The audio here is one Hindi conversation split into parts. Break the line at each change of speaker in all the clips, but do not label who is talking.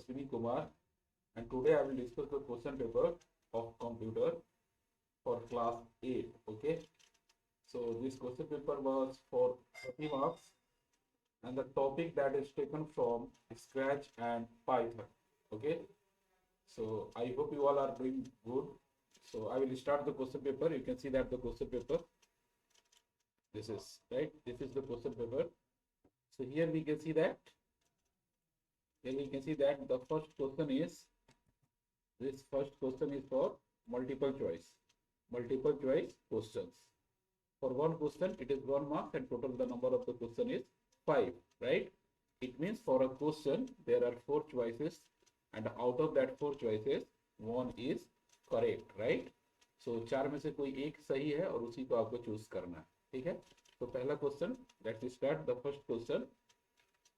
Ashwini Kumar, and today I will discuss the question paper of computer for class 8. Okay, so this question paper was for 30 marks, and the topic that is taken from Scratch and Python. Okay, so I hope you all are doing good. So I will start the question paper. You can see that the question paper, this is right, this is the question paper. So here we can see that, the first question is, this first question is for multiple choice questions. For one question it is 1 mark, and total the number of the question is 5, right? It means for a question there are 4 choices, and out of that 4 choices one is correct, right? So 4 में से कोई एक सही है और उसी को आपको चूज करना है, ठीक है? तो पहला question, let's start the first question.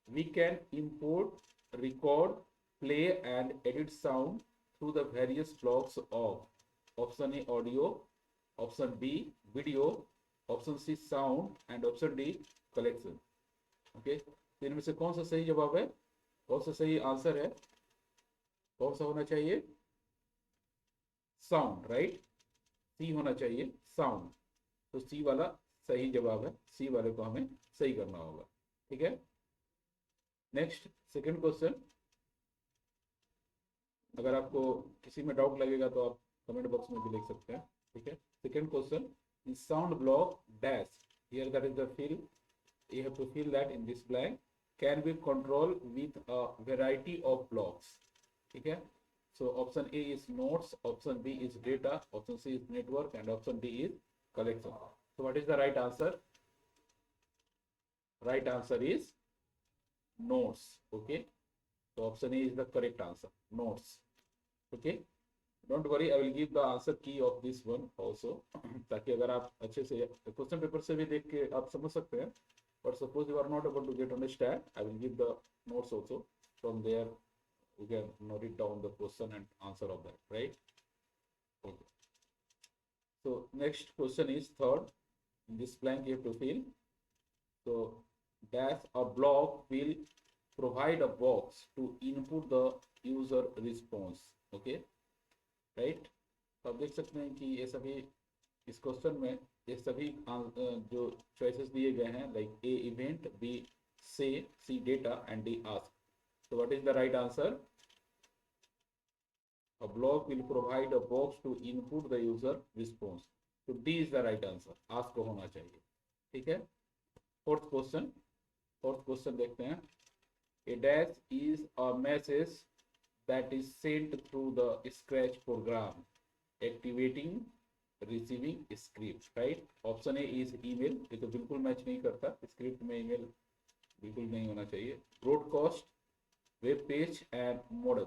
We can import, record, play and edit sound through the various blocks of option A audio, option B video, option C sound and option D collection. Okay, तो इनमें से कौन सा सही जवाब है, कौन सा सही आंसर है, कौन सा होना चाहिए? Sound, right? सी होना चाहिए, साउंड. तो सी वाला सही जवाब है, सी वाले को हमें सही करना होगा, ठीक है? Next second question. अगर आपको किसी में डाउट लगेगा तो आप कमेंट बॉक्स में भी लिख सकते हैं, ठीक है? Second question, in sound block dash, here that is the fill, you have to fill that in this blank, can be controlled with a variety of blocks, ठीक है? So option A is nodes, option B is data, option C is network and option D is collection. So what is the right answer? Right answer is nodes. Okay, so option A is the correct answer, nodes. Okay, don't worry, I will give the answer key of this one also ताकि अगर आप अच्छे से क्वेश्चन पेपर से भी देख के आप समझ सकते हैं, but suppose you are not able to get understand, I will give the notes also. From there you can note it down the question and answer of that, right? Okay, so next question is third. In this blank you have to fill. So dash, a block will provide a box to input the user response. Okay, right? तो आप देख सकते हैं कि ये सभी इस क्वेश्चन में ये सभी जो चॉइसेस दिए गए हैं, लाइक ए इवेंट, बी से, C data and D ask. So what is the right answer? A block will provide a box to input the user response. So D is the right answer. Ask होना चाहिए, ठीक है? फोर्थ क्वेश्चन देखते हैं. A dash is a message that is sent through the Scratch program, activating, receiving script, right? Option A is email. ये तो बिल्कुल मैच नहीं करता, स्क्रिप्ट में ईमेल बिल्कुल नहीं होना चाहिए. Broadcast, web page and model.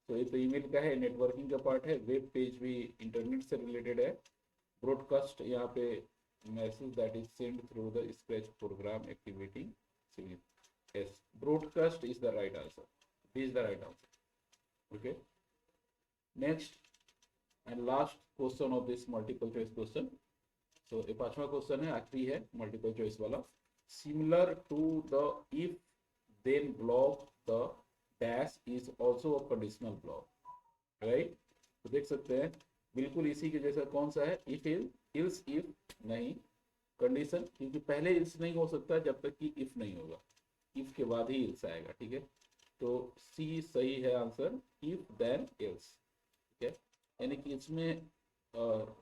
तो ये तो ईमेल का है, नेटवर्किंग का पार्ट है. वेब पेज भी इंटरनेट से रिलेटेड है. ब्रॉडकास्ट यहाँ पे message that is sent through the Scratch program, activating. Yes, broadcast is the right answer. B is the right answer. Okay, next and last question of this multiple choice question. So ये पांचवा क्वेश्चन है, आखिरी है मल्टीपल चॉइस वाला. Similar to the if then block, the dash is also a conditional block, right? तो देख सकते हैं बिल्कुल इसी के जैसा. कौन सा है? इफ इल्स इफ नहीं, कंडीशन, क्योंकि पहले इल्स नहीं हो सकता जब तक कि इफ नहीं होगा, इफ के बाद ही इल्स आएगा, ठीक है? तो सी सही है आंसर, इफ देन इल्स, ठीक है? यानी कि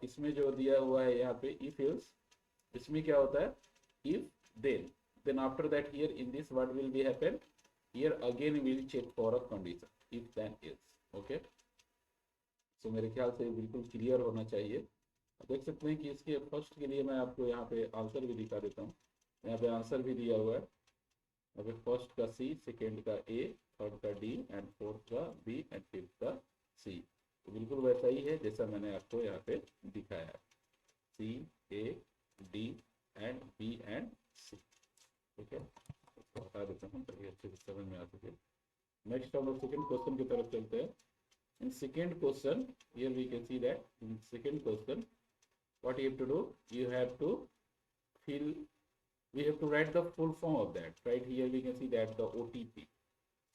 इसमें जो दिया हुआ है यहाँ पे इफ इल्स, इसमें क्या होता है? If then after that here in this what will be happen, here again will check for a condition, if then else. Okay, तो मेरे ख्याल से बिल्कुल क्लियर होना चाहिए. देख सकते हैं कि इसके फर्स्ट के लिए मैं आपको यहाँ पे आंसर भी दिखा देता हूँ. यहाँ पे आंसर भी दिया हुआ है. यहाँ पे फर्स्ट का सी, सेकेंड का ए, थर्ड का डी एंड फोर्थ का बी एंड फिफ्थ का सी. तो बिल्कुल वैसा ही है जैसा मैंने आपको यहाँ पे दिखाया है, सी, ए, डी एंड बी एंड सी. ठीक है, इसको हटा देता हूँ ताकि अच्छे से समझ में आ सके. नेक्स्ट हम लोग सेकेंड क्वेश्चन की तरफ चलते हैं. In second question, here we can see that in second question, what you have to do, you have to fill, we have to write the full form of that. Right here we can see that the OTP.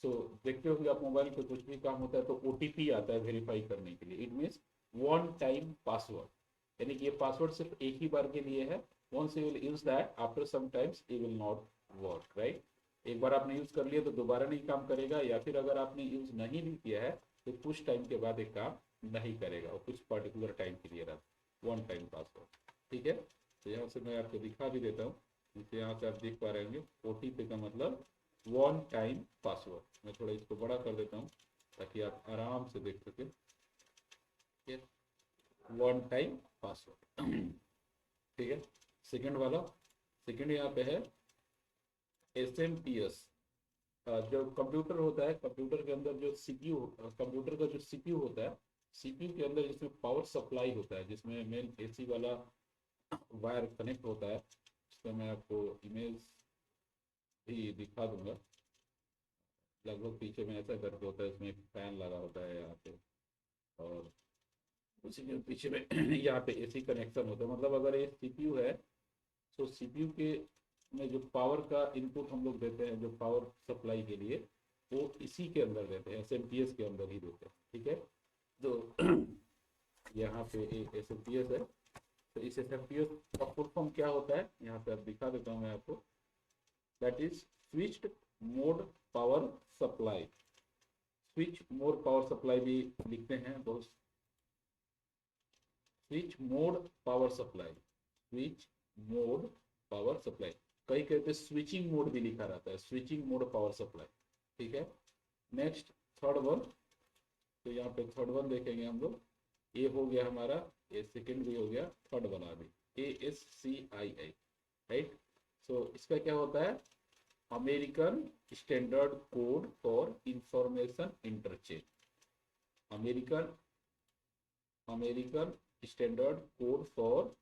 सो देखते हो कि आप मोबाइल पे कुछ भी काम होता है तो ओटीपी आता है वेरीफाई करने के लिए। It means one time password, यानी कि ये पासवर्ड सिर्फ एक ही बार के लिए है। Once you will use that after some times it will not work, right. एक बार आपने यूज कर लिया तो दोबारा नहीं काम करेगा, या फिर अगर आपने यूज नहीं भी किया है तो कुछ टाइम के बाद एक काम नहीं करेगा, और कुछ पर्टिकुलर टाइम के लिए रहता, वन टाइम पासवर्ड, ठीक है। तो यहाँ से मैं आपको दिखा भी देता हूँ, जैसे यहाँ से आप देख पा रहे होंगे ओटीपी का मतलब वन टाइम पासवर्ड। मैं थोड़ा इसको बड़ा कर देता हूँ ताकि आप आराम से देख सके, वन टाइम पासवर्ड, ठीक है। सेकंड वाला, सेकंड यहाँ पे है SMPS। जो कंप्यूटर होता है, कंप्यूटर के अंदर जो सीपीयू, कंप्यूटर का जो सीपीयू होता है, सीपीयू के अंदर जिसमें पावर सप्लाई होता है, जिसमें मेन एसी वाला वायर कनेक्ट होता है, इसका मैं आपको इमेज भी दिखा दूंगा। लगभग पीछे में ऐसा करके होता है, इसमें एक फैन लगा होता है यहाँ पे, और उसी के पीछे में यहाँ पे एसी कनेक्शन होता है। मतलब अगर ये सीपीयू है तो सीपीयू के में जो पावर का इनपुट हम लोग देते हैं, जो पावर सप्लाई के लिए, वो इसी के अंदर देते हैं, SMPS के अंदर ही देते हैं, ठीक है। तो यहाँ पे एक SMPS है, तो इस SMPS का फुल फॉर्म क्या होता है यहाँ पे आप दिखा देता हूँ मैं आपको। That is switched mode power supply. Switch mode power supply भी लिखते हैं दोस्त, switch mode power supply, switch mode power supply. कई कहते हैं स्विचिंग मोड भी लिखा रहता है, स्विचिंग मोड पावर सप्लाई, ठीक है। नेक्स्ट थर्ड वन, तो यहाँ पे थर्ड वन देखेंगे हम लोग, ये हो गया हमारा, ये सेकंड भी हो गया, थर्ड वाला भी ASCII, राइट। सो इसका क्या होता है, American standard code for information interchange, American American standard code for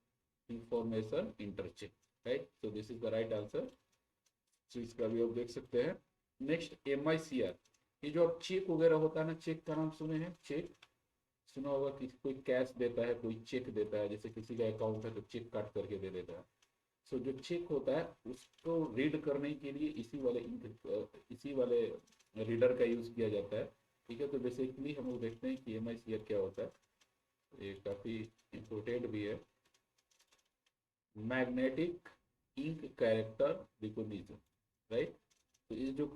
information interchange, right. So this is the right answer. तो इसका भी आप देख सकते हैं। नेक्स्ट MICR, ये जो आप चेक वगैरह होता है ना, चेक का नाम सुने हैं, चेक सुना होगा कि कोई कैश देता है, कोई चेक देता है, जैसे किसी का अकाउंट है तो चेक काट करके दे देता है। सो जो चेक होता है उसको रीड करने के लिए इसी वाले रीडर का यूज किया जाता है, ठीक है। तो बेसिकली हम लोग देखते हैं कि MICR क्या होता है, ये काफी इम्पोर्टेंट भी है। Magnetic ink character recognition, right. तो ये जो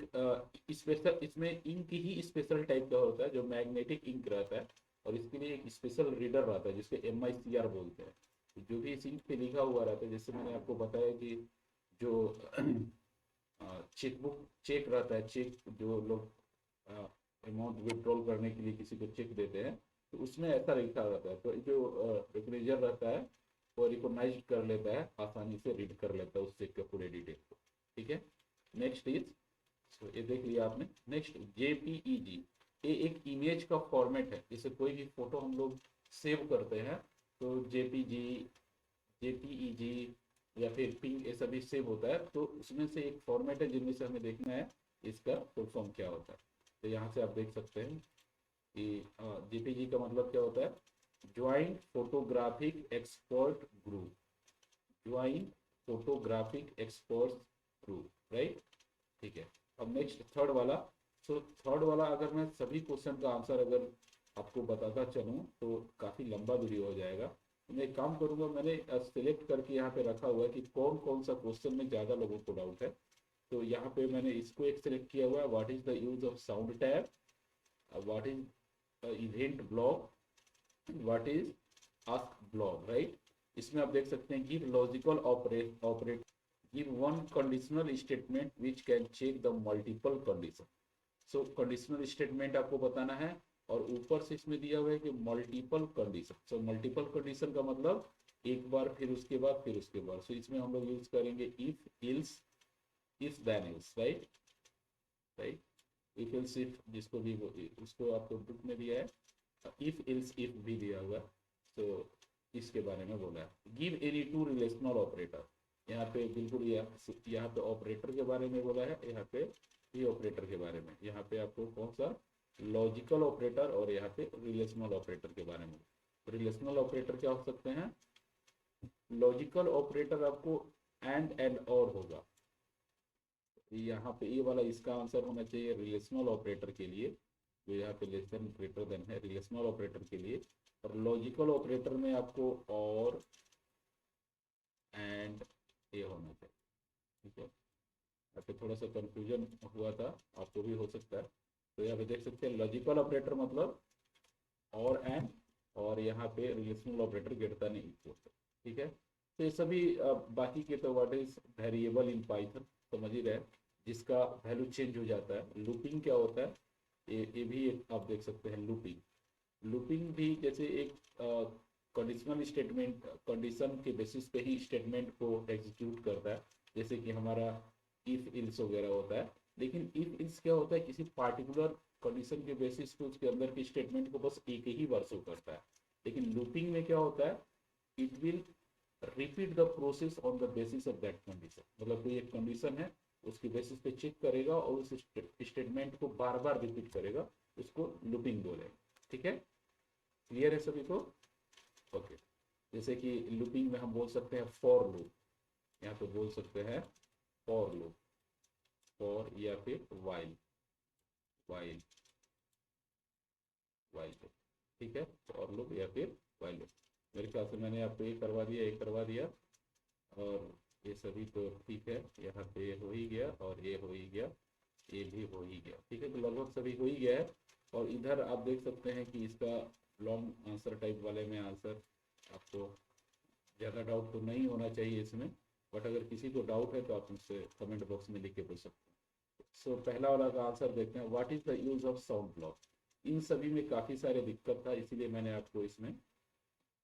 स्पेशल, इसमें इंक ही स्पेशल टाइप का होता है जो मैग्नेटिक इंक रहता है, और इसके लिए एक स्पेशल रीडर रहता है जिसको MICR बोलते हैं। तो जो भी इस इंक पे लिखा हुआ रहता है, जैसे मैंने आपको बताया कि जो चेकबुक चेक रहता है, चेक जो लोग अमाउंट विड्रॉल करने के लिए किसी को चेक देते हैं, तो उसमें ऐसा लिखा रहता है। तो जो रिकग्निशन रहता है वो रिकॉग्नाइज कर लेता है, आसानी से रीड कर लेता है उस चेक के पूरे डिटेल को, ठीक है। नेक्स्ट इज, ये देख लिया आपने। नेक्स्ट JPEG, ये एक इमेज का फॉर्मेट है, जैसे कोई भी फोटो हम लोग सेव करते हैं तो JPEG या फिर पिंग, ये सभी सेव होता है। तो उसमें से एक फॉर्मेट है जिनमें से हमें देखना है इसका फुल फॉर्म क्या होता है। तो यहाँ से आप देख सकते हैं कि JPG का मतलब क्या होता है, joint photographic expert group, joint photographic expert group, right, ठीक है। अब नेक्स्ट थर्ड वाला, सो थर्ड वाला अगर मैं सभी क्वेश्चन का आंसर अगर आपको बताता चलूँ तो काफ़ी लंबा वीडियो हो जाएगा। तो मैं एक काम करूँगा, मैंने सिलेक्ट करके यहाँ पे रखा हुआ है कि कौन कौन सा क्वेश्चन में ज़्यादा लोगों को डाउट है। तो यहाँ पे मैंने इसको एक सिलेक्ट किया हुआ है, what is the use of sound tab, what is event block, what is ask block, right. इसमें आप देख सकते हैं give logical operate give one conditional statement which can check the multiple condition. So conditional statement आपको बताना है, और ऊपर से इसमें दिया हुआ है कि multiple condition. So multiple condition का मतलब एक बार फिर उसके बाद फिर उसके बाद। सो इसमें हम लोग यूज करेंगे if else if then else, right, right. If else if, जिसको भी उसको आपको बुक में दिया है, इफ इल्स इफ भी दिया हुआ, तो इसके बारे में बोला है। Give any two relational operator, यहाँ पे बिल्कुल यहाँ पे ऑपरेटर के बारे में बोला है, यहाँ पे भी ऑपरेटर के बारे में, यहाँ पे आपको कौन सा लॉजिकल ऑपरेटर और यहाँ पे रिलेशनल ऑपरेटर के बारे में। रिलेशनल ऑपरेटर क्या हो सकते हैं, लॉजिकल ऑपरेटर आपको एंड और होगा, यहाँ पे ये वाला इसका आंसर होना चाहिए रिलेशनल ऑपरेटर के लिए, जो यहाँ पे लेस देन ग्रेटर देन है रिलेशनल ऑपरेटर के लिए। और लॉजिकल ऑपरेटर में आपको और एंड ये होना चाहिए, ठीक है। यहाँ पे थोड़ा सा कंफ्यूजन हुआ था, आपको भी हो सकता है। तो यहाँ पे देख सकते हैं लॉजिकल ऑपरेटर मतलब और एंड, और यहाँ पे relational operator greater than equal, ठीक है। तो ये सभी बाकी के तो what is variable in Python समझ ही रहे, जिसका वैल्यू चेंज हो जाता है। लूपिंग क्या होता है, ये भी एक आप देख सकते हैं। लूपिंग लूपिंग भी जैसे एक कंडीशनल स्टेटमेंट, कंडीशन के बेसिस पे ही स्टेटमेंट को एग्जीक्यूट करता है, जैसे कि हमारा इफ इल्स वगैरह होता है। लेकिन इफ इल्स क्या होता है, किसी पार्टिकुलर कंडीशन के बेसिस पे उसके अंदर की स्टेटमेंट को बस एक ही बार शो करता है। लेकिन लूपिंग में क्या होता है, it will repeat the process on the basis of that condition. मतलब कोई एक कंडीशन है, उसके बेसिस पे चेक करेगा और उस स्टेटमेंट को बार बार रिपीट करेगा, उसको लूपिंग बोलेगा, ठीक है। क्लियर है सभी को? ओके। जैसे कि लूपिंग में हम बोल सकते हैं फॉर लूप, यहाँ पे बोल सकते हैं फॉर लूप, फॉर या फिर वाइल, वाइल, वाइल लूप, ठीक है। फॉर लूप या फिर वाइल लूप। मेरे ख्याल से मैंने आपको ये करवा दिया, ये करवा दिया, और ये सभी तो ठीक है। यहाँ पे हो ही गया और ये हो ही गया, ये भी हो ही गया, ठीक है। तो लगभग सभी हो ही गया है। और इधर आप देख सकते हैं कि इसका लॉन्ग आंसर टाइप वाले में आंसर आपको ज़्यादा डाउट तो नहीं होना चाहिए इसमें, बट अगर किसी को डाउट है तो आप मुझसे कमेंट बॉक्स में लिख के पूछ सकते हैं। सो पहला वाला का आंसर देखते हैं, what is the use of sound block. इन सभी में काफ़ी सारे दिक्कत था, इसीलिए मैंने आपको इसमें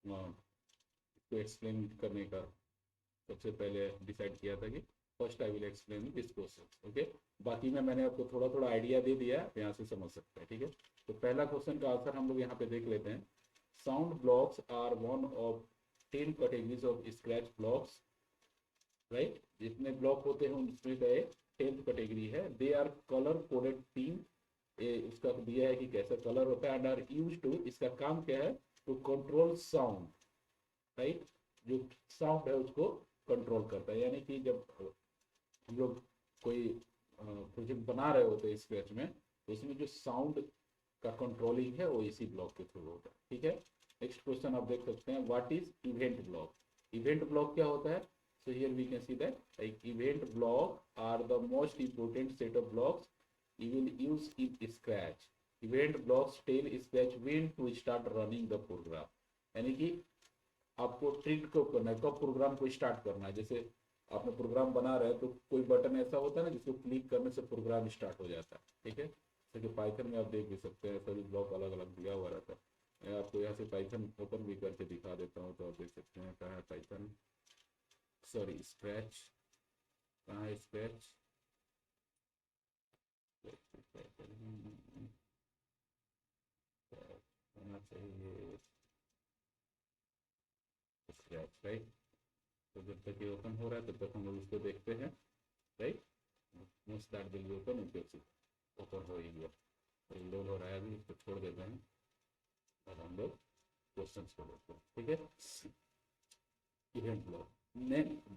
इसको एक्सप्लेन करने का सबसे पहले डिसाइड किया था कि first I will explain this question, okay. बाकी में मैंने आपको थोड़ा थोड़ा आइडिया दे दिया, आप यहाँ से समझ सकते हैं, ठीक है। तो पहला क्वेश्चन का आंसर हम लोग यहाँ पे देख लेते हैं। Sound blocks are one of 10 categories of scratch blocks, right. जितने ब्लॉक होते हैं उसमें का 10th कैटेगरी है। They are colour coded theme, उसका दिया है कि कैसा कलर होता है। एंड आर यूज टू, इसका काम क्या है, टू कंट्रोल साउंड, राइट। जो साउंड है उसको कंट्रोल करता है, यानी कि जब हम लोग कोई प्रोजेक्ट बना रहे होते हैं स्क्रैच में, तो इसमें जो साउंड का कंट्रोलिंग है वो इसी ब्लॉक के थ्रू होता है, ठीक है। नेक्स्ट क्वेश्चन आप देख सकते हैं, what is event block. Event block क्या होता है? So here we can see that like event block are the most important set of blocks you will use in scratch. Event blocks tell scratch when to start running the program, यानी कि आपको ट्रिक कब करना है, कब प्रोग्राम को स्टार्ट करना है। जैसे आपने प्रोग्राम बना रहे हैं तो कोई बटन ऐसा होता है ना जिसको क्लिक करने से प्रोग्राम स्टार्ट हो जाता है, ठीक है। जैसे कि पाइथन में आप देख भी सकते हैं, सभी ब्लॉक अलग अलग दिया हुआ रहता है। मैं आपको यहाँ से पाइथन ओपन भी करके दिखा देता हूँ, तो आप देख सकते हैं कहाँ है पाइथन, सॉरी स्क्रैच, कहाँ है स्क्रैच, होना चाहिए स्क्रैच, राइट। तो जब तक ये ओपन हो रहा है तब तक हम लोग इसको देखते हैं, right. Most that will be open, open हो ही गया, तो लोड हो रहा है अभी, इसको छोड़ देते हैं और हम लोग क्वेश्चन को देखते हैं, ठीक है। Event block.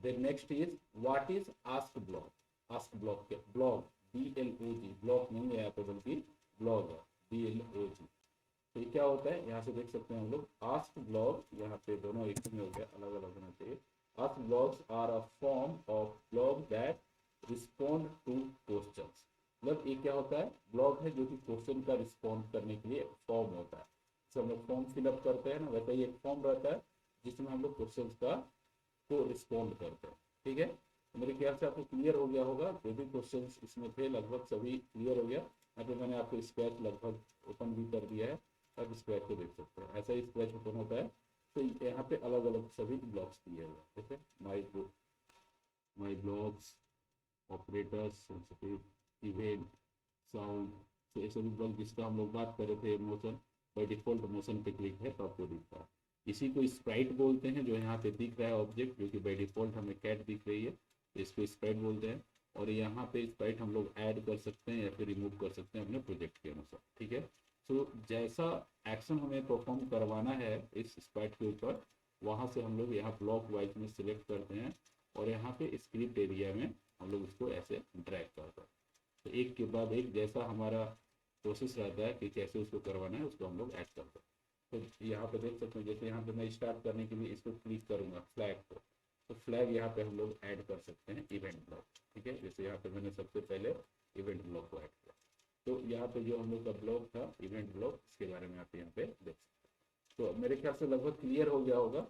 Then next is what is ask block. Ask block क्या, ब्लॉक BLOG, ब्लॉक नहीं है यहाँ पे बल्कि ब्लॉग है, BLOG। तो ये क्या होता है, यहाँ से देख सकते हैं हम लोग। आस्क ब्लॉक, यहाँ पे दोनों एक में हो गया, अलग अलग होना चाहिए। Ask blocks are a form of block that respond to questions. मतलब ये क्या होता है, ब्लॉक है जो कि क्वेश्चन का रिस्पॉन्ड करने के लिए फॉर्म होता है। जैसे हम लोग फॉर्म फिलअप करते हैं ना, वैसे ही एक फॉर्म रहता है जिसमें हम लोग क्वेश्चन का को रिस्पॉन्ड करते हैं, ठीक है। तो मेरे ख्याल से आपको क्लियर हो गया होगा, जो भी क्वेश्चन इसमें थे लगभग सभी क्लियर हो गया। यहाँ पे मैंने आपको स्क्रैच लगभग ओपन भी कर दिया है, आप स्क्रैच को देख सकते हैं, ऐसा ही स्क्रैच ओपन होता है। तो यहाँ पे अलग अलग सभी ब्लॉक्स दिए हुए हैं, जैसे my blocks, operators, sensitive, event, sound. तो ये सभी ब्लॉक जिसका हम लोग बात कर रहे थे, मोशन, बाई डिफॉल्ट मोशन पे क्लिक है तो आपको दिखता है। इसी को स्प्राइट बोलते हैं, जो यहाँ पे दिख रहा है ऑब्जेक्ट, जो कि बाई डिफॉल्ट हमें कैट दिख रही है, तो इसको स्प्राइट बोलते हैं। और यहाँ पे स्प्राइट हम लोग ऐड कर सकते हैं या फिर रिमूव कर सकते हैं अपने प्रोजेक्ट के अनुसार, ठीक है। तो जैसा एक्शन हमें परफॉर्म करवाना है इस स्प्राइट के ऊपर, वहाँ से हम लोग यहाँ ब्लॉक वाइज में सिलेक्ट करते हैं और यहाँ पे स्क्रिप्ट एरिया में हम लोग उसको ऐसे ड्रैग करते हैं। तो एक के बाद एक जैसा हमारा प्रोसेस रहता है कि कैसे उसको करवाना है उसको हम लोग ऐड करते हैं। तो यहाँ पे देख सकते हैं, जैसे यहाँ पे मैं स्टार्ट करने के लिए इसको क्लिक करूँगा फ्लैग को, तो फ्लैग यहाँ पे हम लोग ऐड कर सकते हैं इवेंट ब्लॉक। ठीक है, जैसे यहाँ पे मैंने सबसे पहले इवेंट ब्लॉक को ऐड किया, तो यहाँ पे जो हम लोग का ब्लॉक था इवेंट ब्लॉक, इसके बारे में आप यहाँ पे देख सकते हैं। तो मेरे ख्याल से लगभग क्लियर हो गया होगा।